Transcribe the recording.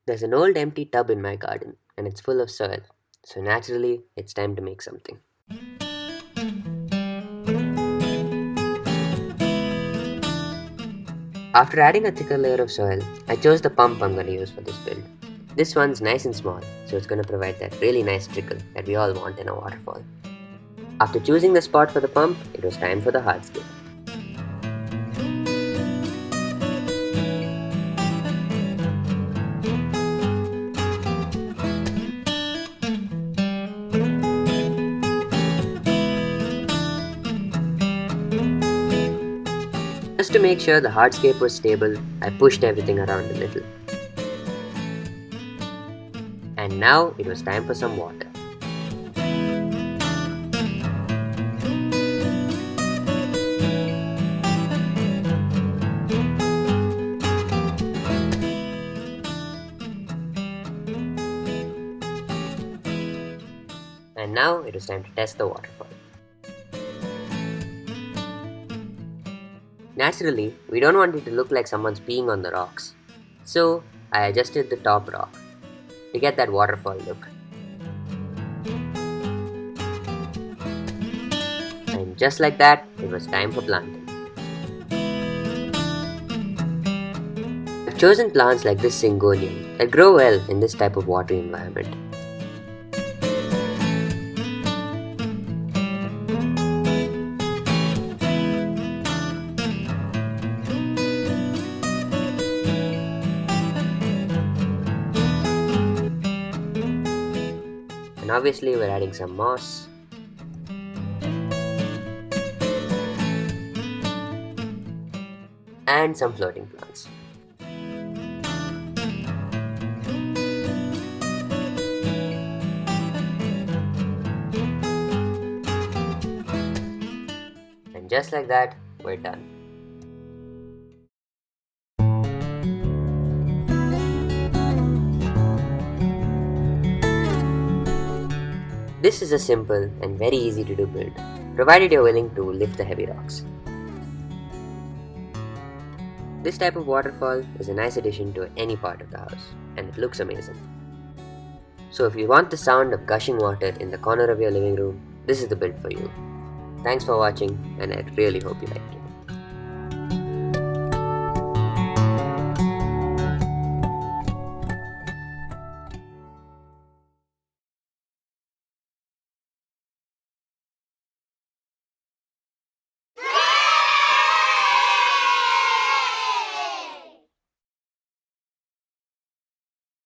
There's an old empty tub in my garden and it's full of soil, so naturally it's time to make something. After adding a thicker layer of soil, I chose the pump I'm going to use for this build. This one's nice and small, so it's going to provide that really nice trickle that we all want in a waterfall. After choosing the spot for the pump, it was time for the hardscape. Just to make sure the hardscape was stable, I pushed everything around a little. And now it was time for some water. And now it was time to test the waterfall. Naturally, we don't want it to look like someone's peeing on the rocks. So, I adjusted the top rock to get that waterfall look. And just like that, it was time for planting. I've chosen plants like this syngonium that grow well in this type of watery environment. And obviously we're adding some moss. And some floating plants. And just like that, we're done. This is a simple and very easy to do build, provided you're willing to lift the heavy rocks. This type of waterfall is a nice addition to any part of the house, and it looks amazing. So if you want the sound of gushing water in the corner of your living room, this is the build for you. Thanks for watching, and I really hope you liked it.